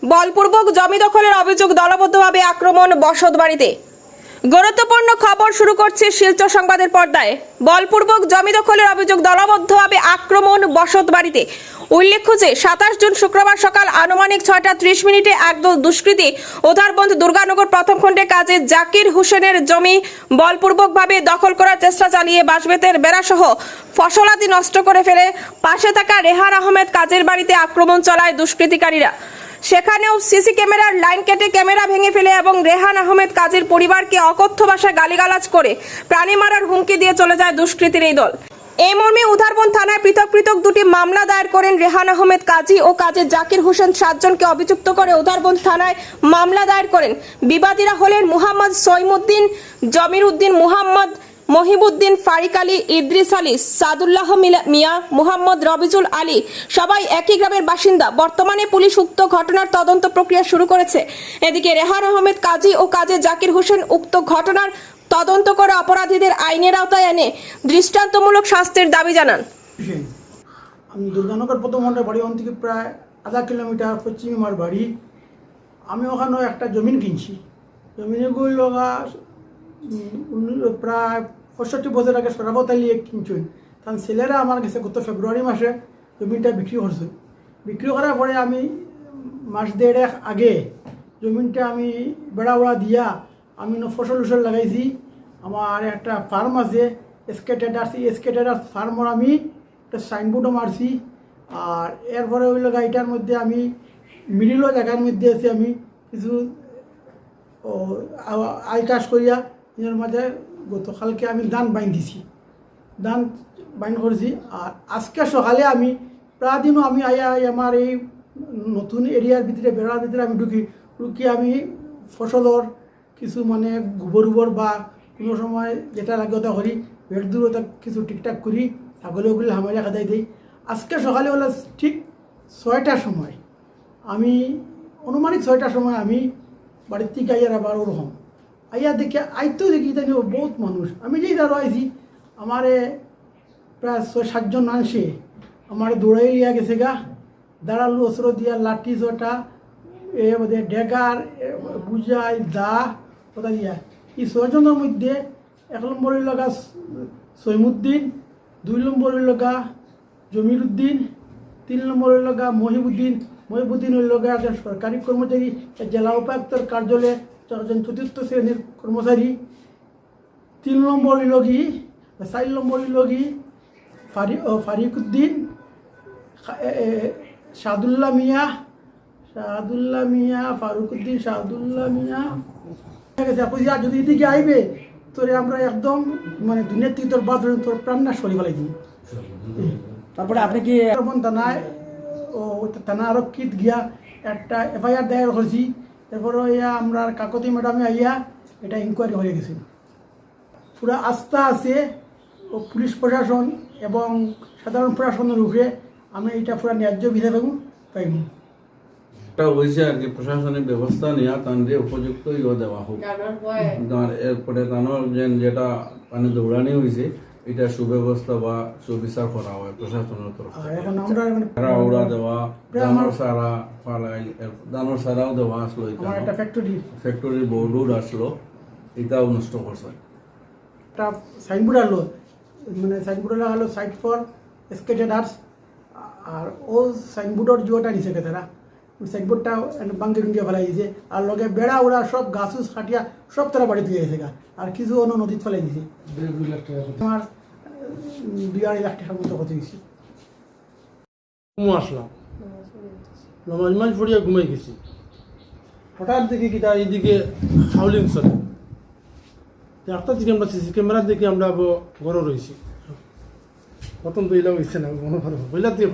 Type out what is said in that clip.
বলপূর্বক জমি দখলের অভিযোগ, দলবদ্ধভাবে আক্রমণ বসতবাড়িতে। গুরুত্বপূর্ণ খবর শুরু করছে শিলচর সংবাদের পর্দায়। বলপূর্বক জমি দখলের অভিযোগ, দলবদ্ধভাবে আক্রমণ বসতবাড়িতে। উল্লেখ্য যে 27 জুন শুক্রবার সকাল আনুমানিক 6টা 30 মিনিটে একদল দুষ্কৃতী উধারবন্দ দুর্গানগর প্রথম খণ্ডে কাজী জাকির হোসেনের জমি বলপূর্বকভাবে দখল করার চেষ্টা চালিয়ে বাঁশবেতের বেড়াসহ ফসলাদি নষ্ট করে ফেলে পাশে থাকা রেহান আহমেদ কাজের বাড়িতে আক্রমণ চালায় দুষ্কৃতিকারীরা। সেখানেও সিসি ক্যামেরার লাইন কেটে ক্যামেরা ভেঙে ফেলে এবং রেহান আহমেদ কাজের পরিবারকে অকথ্য ভাষায় গালিগালাজ করে প্রাণী মারার হুমকি দিয়ে চলে যায় দুষ্কৃতীর এই দল। এই মর্মে উধারবন্দ থানায় পৃথক পৃথক দুটি মামলা দায়ের করেন রেহান আহমেদ কাজী ও কাজী জাকির হোসেন। 7 জনকে অভিযুক্ত করে উধারবন্দ থানায় মামলা দায়ের করেন। বিবাদীরা হলেন মুহাম্মদ সৈমুদ্দিন, জমির উদ্দিন, মুহাম্মদ মহিবুদ্দিন, ফারিক আলী, ইদ্রিস আলী, সাদুল্লাহ মিয়া, মুহাম্মদ রবিজুল আলী, সবাই একই গ্রামের বাসিন্দা। বর্তমানে পুলিশ উক্ত ঘটনার তদন্ত প্রক্রিয়া শুরু করেছে। এদিকে রেহান আহমেদ কাজী ও কাজী জাকির হোসেন উক্ত ঘটনার তদন্ত করে অপরাধীদের আইনের আওতায় এনে দৃষ্টান্তমূলক শাস্তির দাবি জানান। আমি দুর্গানগর প্রথম খণ্ডে বাড়ি, ওখান থেকে প্রায় আধা কিলোমিটার পশ্চিমে আমার বাড়ি। আমি ওখানে একটা জমিন কিনছি। জমিনগুলো লগা প্রায় 65 বছর আগে সরাবত আলিয়ে কিনছেন। কারণ ছেলেরা আমার কাছে গত ফেব্রুয়ারি মাসে জমিনটা বিক্রি করছে। বিক্রি করার পরে আমি মাস দেড়েক আগে জমিনটা আমি বেড়া উড়া দিয়া আমি ফসল উসল লাগাইছি। আমার একটা ফার্ম আছে এসকে ট্রেডার্স ফার্মর, আমি একটা সাইনবোর্ডও মারছি। আর এরপরে ওই লগা এটার মধ্যে আমি মিডিলও জায়গার মধ্যে আছি। আমি কিছু আল চাষ করিয়া নিজের মাঝে গতকালকে আমি ধান বাইন দিছি, ধান বাইন করছি। আর আজকে সকালে আমি প্রায়দিনও আমি আমার এই নতুন এরিয়ার ভিতরে বেড়ার ভিতরে আমি ঢুকি আমি ফসলের কিছু মানে গোবর বা কোনো সময় যেটা লাগে ওটা করি, বেড় দূরতা কিছু ঠিকঠাক করি, ছাগলগুলো হামাইয়া খাদাই দিই। আজকে সকালে হলো ঠিক 6টার সময়, আমি অনুমানিক 6টার সময় আমি বাড়ির থেকে আইয়ার আবার ওরকম আইয়া দেখে আইতেও দেখি তাই বহুত মানুষ। আমি যেই দাঁড়ো আইছি আমারে প্রায় 6-7 জন মানুষে আমার দৌড়াই লিয়া গেছে গা। দাঁড়ালো অস্ত্র দিয়া, লাঠি চটা, ডেগার বুঝাই দা কথা দিয়া। এই 6 জনের মধ্যে 1 নম্বরের লগা সৈমুদ্দিন, 2 নম্বরের লগা জমির উদ্দিন, 3 নম্বরের লগা মহিবুদ্দিন হইল লগা একজন সরকারি কর্মচারী, জেলা উপায়ুক্তর কার্যালয়ে একজন 4র্থ শ্রেণীর কর্মচারী। 3 নম্বর লগি 4 নম্বর লগি ফারিকুদ্দিন, সাদুল্লাহ মিয়া, ফারুকুদ্দিন, সাদুল্লাহ মিয়া। যদি এদিকে আইবে তোরে আমরা একদম মানে দুনিয়ার থেকে তোর বাদ তোর প্রাণনাশ করে ফেলাই দিই। তারপরে আপনি কি থানায় থানা আরক্ষীত গিয়া একটা FIR দায়ের করছি। এরপরে আমরা কাকতি ম্যাডামে আইয়া এটা ইনকোয়ারি হয়ে গেছিল। পুরো আস্থা আছে ও পুলিশ প্রশাসন এবং সাধারণ প্রশাসনের উপরে। আমি এটা পুরো ন্যায্য বিচার পাইব। এটা হয়েছে আর কি, প্রশাসনিক ব্যবস্থা নেওয়া তাদের উপযুক্ত দেওয়া হোক। এরপরে তানোর যেটা মানে দৌড়ানি হয়েছে এটা সুব্যবস্থা বা সুবিচার করা হয় প্রশাসনের তরফ থেকে। উড়া দেওয়া, দানোর সারাও দেওয়া আসলো, ফ্যাক্টরি বোর্ড আসলো, এটাও নষ্ট করছে। একটা সাইনবোর্ড আলো, মানে সাইনবোর্ড হলো সাইট ফর এসকে ট্রেডার্স। আর ও সাইনবোর্ডের জুয়াটা নিচে তারা সাইনবোর্ডটা বাঙ্গে টুঙ্গে ফেলাই দিয়েছে। আর লগে বেড়া উড়া সব গাছ কাটিয়া সব তারা বাড়ি দিয়ে গেছে গা। আর কিছু অন্য নদীত ফেলাই দিয়েছে। আমার 2-2.5 লাখ টাকার মতো ক্ষতি হয়েছে। আসলাম নামাজ মাঝ পড়িয়া ঘুমাই গেছি। হঠাৎ দেখি কি তার এইদিকে হাউলিং চলে। 8টার দিকে আমরা সিসি ক্যামেরার দিকে আমরা ঘরে রয়েছি। প্রথম তো এলাম ইচ্ছে না মনে ভালো বইলার দিয়ে